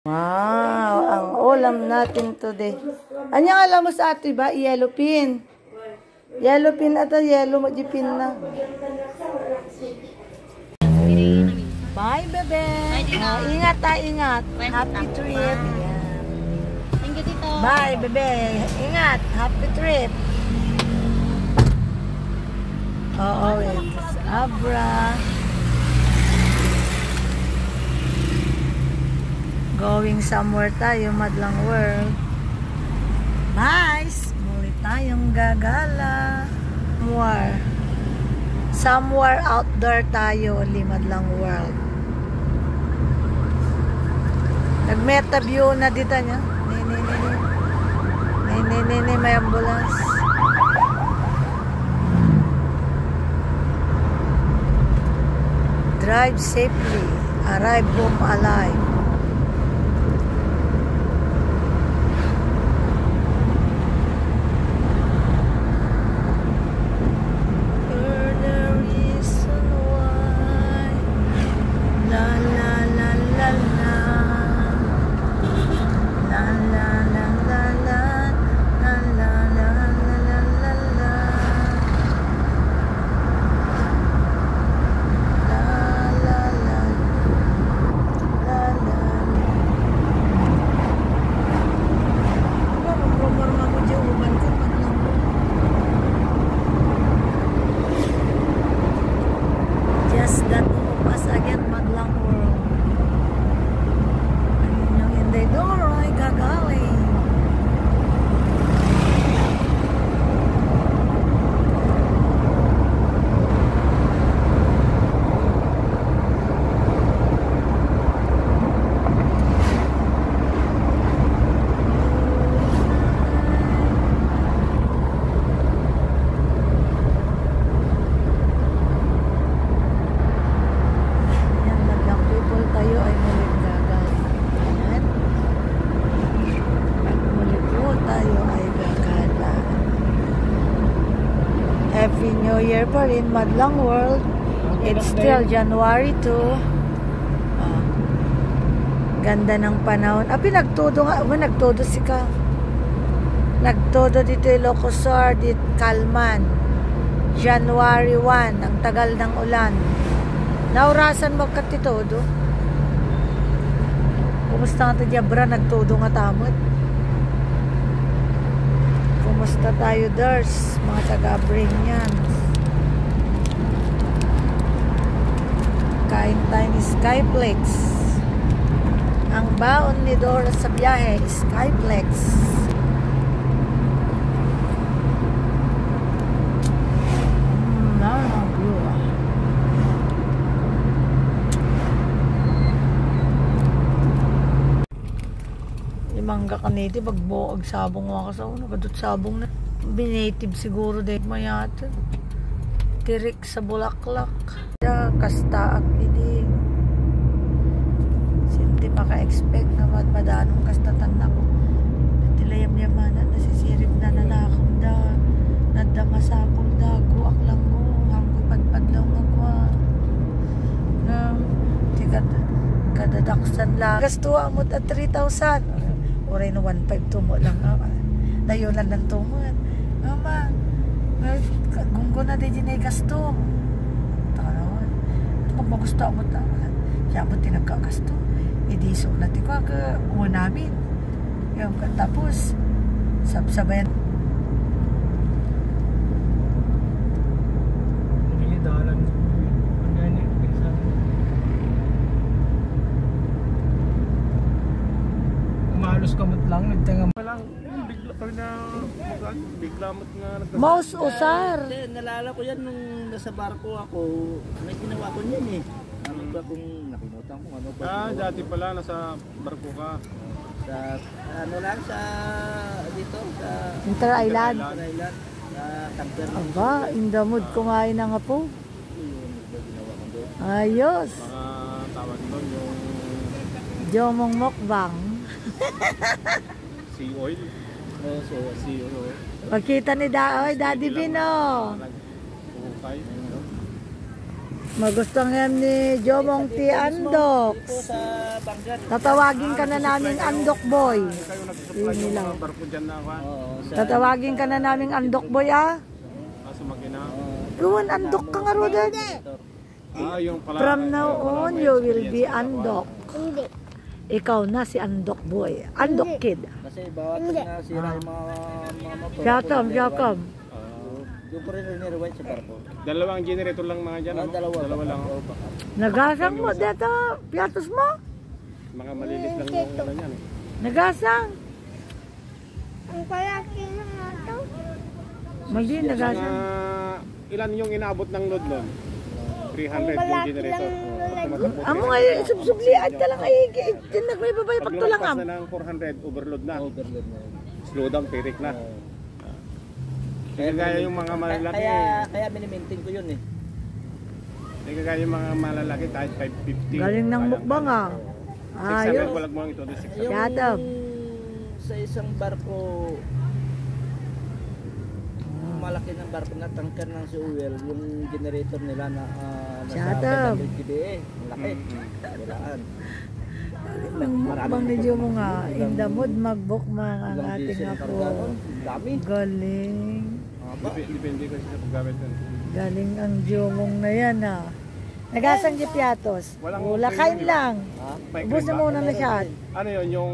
Wow, ang ulam natin today. Anyang alam mo sa ato ba? Yellow pin. Yellow pin ata, yellow majipin na. Bye, bebe. Ingat ta, ingat. Happy trip. Thank you, Tito. Bye, bebe. Ingat. Happy trip. Oo, it's Abra. Going somewhere tayo, madlang world. Nice! Muli tayong gagala. Somewhere outdoor tayo, madlang world. Nag-meta view na dito niya. May ambulance. Drive safely. Arrive home alive. Happy New Year pa rin, madlang world. It's still January 2. Ganda ng panahon. Pinagtodo nga. Nagtodo si ka. Nagtodo dito Ilocosur, dito Calman. January 1. Ang tagal ng ulan. Naurasan mo katitodo. Kumusta nga tayo, bra? Nagtodo nga tamot. Kumusta tayo, Ders? Mga taga-Brignans. Kain tayo ni Skyplex. Ang baon ni Dora sa biyahe, Skyplex. Mangga kaniti pagbuog sabong mga kasauna kadot sabong na binative siguro dahil mayata tirik sa bulaklak da kasta akidi sinti maka-expect na madanong kastatan na ko tilayam-yamanan nasisirip na nanakam da nadama sapong da guak lang mo hanggo padpadlaw nga kwa na tikat kadadaksan lang gastuwa mo at 3,000 oray na 1,500 tumo lang dayunan ng tumon mama gunggo na din ay gasto tanawan pag magusto mo siya mo tinagkagasto idiso natin ko namin yung tapos sabsabayan dalan malos kamot lang nagtanga lang bigla mo't nga Mouse usar nalala ko yan nung nasa barko ako may ginawa ko niyan ano ba kung nakalimutan kung ano ba dati pala nasa barko ka sa ano lang sa dito sa Inter Island sa Camper aba indamod kumain na nga po ayos mga tawag doon yung Jomong Mokbang sea oil. Sea oil. Pagkita ni Daddy Bino. Magustuhan yan ni Jomong T. Andok. Dito sa Bangan. Tatawagin ka na namin Andok Boy. Kayo nag-supply Yun ng lang. mga barko dyan na ako. Oo, sa Tatawagin ka na namin Andok Boy ah. Sa makina. Ruwan Andok ka nga Rodan. Yung pala. From now on, you will be Andok. Hindi. Ikaw na si Andok Boy. Andok Kid. Kasi bawat nasira yung mga motor. Jacob, Jacob. Yung ko rin rewind sa barko. Dalawang generator lang mga dyan. ano? Dalawa lang. Oo, baka. Nagasang mo dito. Piatos mo. Mga malilit lang yung ano yan. Nagasang. Ang palaki na nga to. Mali nagasang. Ilan yung inaabot ng load nun? 300 yung Palaki generator. lang nalagyan. Amo ngayon, subsublian ka lang ay tinak may babae Pag pagtulang lumagpas am. na ng 400, overload na. Overload na yun. Slow down, tirik na. Kaya gaya yung mga malalaki. Kaya minimaintain ko yun eh. Kaya gaya yung mga malalaki, kahit 550. Galing ng mukbang ah. 600, Ayos. walang mo lang ito. 600. Yung Jacob. sa isang barko, malaki ng barko na tanker ng fuel, yung generator nila na Jacob. nasa 500 kBA. Malaki. Walaan. Ng mukbang ni Jomo nga. In the mood magbukmang ang Ilang ating diesel ang apo. karga nun. Dami. Galing. Depende kasi sa paggamit nun. Galing ang Jomong na yan ah. Nagasang di piatos. Walang Ulakain lang. Ha? May Ubus na cream ba? muna na siya. Ano yun, yung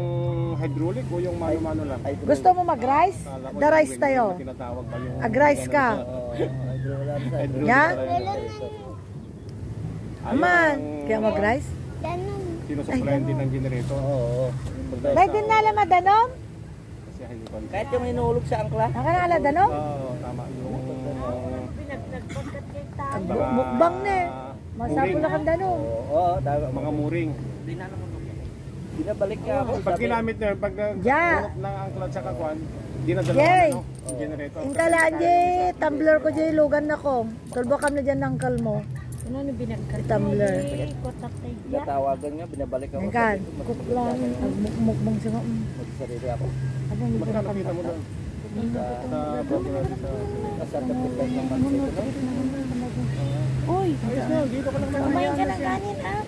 hydraulic o yung mano-mano lang? Gusto mo mag-rice? Kala ko Da-rice yung tayo. tinatawag pa yung... Ag-rice ka. Oo, Hydraulic Ya? pala yun. Aman. Ayun, Kaya mag-rice? Ganun. Sinusuplayan din ng generator. Oo. Dahil din nala madanom? Kasi hindi pa. Kahit yung inuulog sa angkla. Nakanala danom? Oo, tama. Yung... Mukbang na eh. Masapo na kang danom. Oo, Mga muring. binabalik ka ako. Pag ginamit na yun, pag Ja. nag ng angklat sa kakwan, dinadala Jay. ano, yung generator. Intalaan di, tumbler ko di, lugan na ko. Tulbo kam na dyan ng kalmo. Ano na binagkat? Tumbler. Kotak tayo. Natawagan nga, binabalik ako. Nangkan, Sabi ko, cook lang. Mukbang siya nga. Magsarili ako. Ano hindi ko Magkano kita mo doon? Sa broker natin sa... Nasa tapos ng mansit. Uy, Dito ka lang naman. Kumain ka ng kanin ah.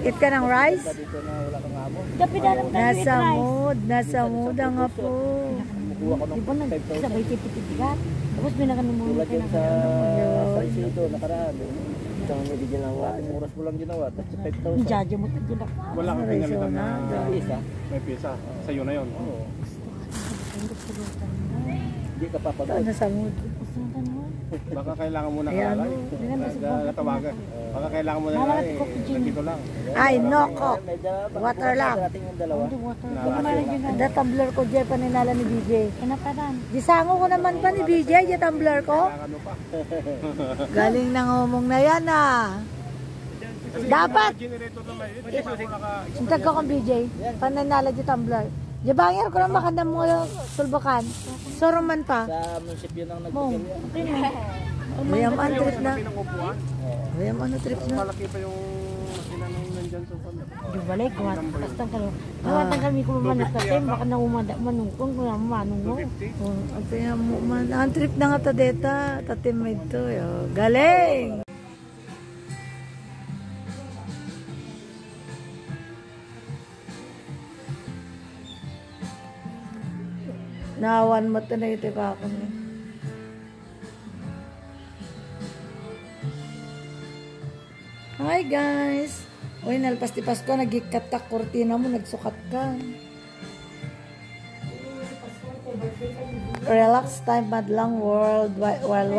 eat ka ng rice? Dito na wala kang amo. Gabi dalam ka Nasa mood ang nga po. Kumukuha ko ng Di ba 5,000. sabay tipitigat? Tapos binakanumunan Tulad ka yun ng sa Salcedo, nakaraan. Isang hindi ginawa. Oras mo lang ginawa. Tapos 5,000. Jaja mo tayo na. Wala kang pinalitan na Isa. may pisa. Sa'yo na yun. Oo. Hindi ka papagod. Nasa mood. Baka kailangan mo na Ayan, kalay. Katawagan. Baka kailangan mo na kalay. Nandito lang. Ay, no cook. May Water lang. Dating yung dalawa. Da tumbler ko dyan paninala ni BJ. Kanaparan. Gisango ko naman pa ni BJ, dyan tumbler ko. Kailangan mo pa. Galing nang umong na yan ah. Kasi Dapat. yung generator na may hindi pa ako naka... Sintag ko kong BJ, paninala dyan tumbler. Jabangir ko lang makandang mga tulbakan. Soroman pa. Sa munisipyo nang Mong. nagbigay. Mayaman trip na. Pinangupuan. Mayaman na trip na. Malaki pa yung sinanong nandyan sa pan. Di balik ko astang kalo. Nawatan kami ko man sa tem baka na umanda manungkong ko na manung mo. 250. Oh, ang kaya mo man. Ang trip na nga ta deta. Tatimay to. Yo. Galing! Nawan mo ito na ito ka ako niya. Hi guys! Uy, nalpas-tipas ko. Nagikatak kortina mo. Nagsukat ka. Relax time, madlang world. While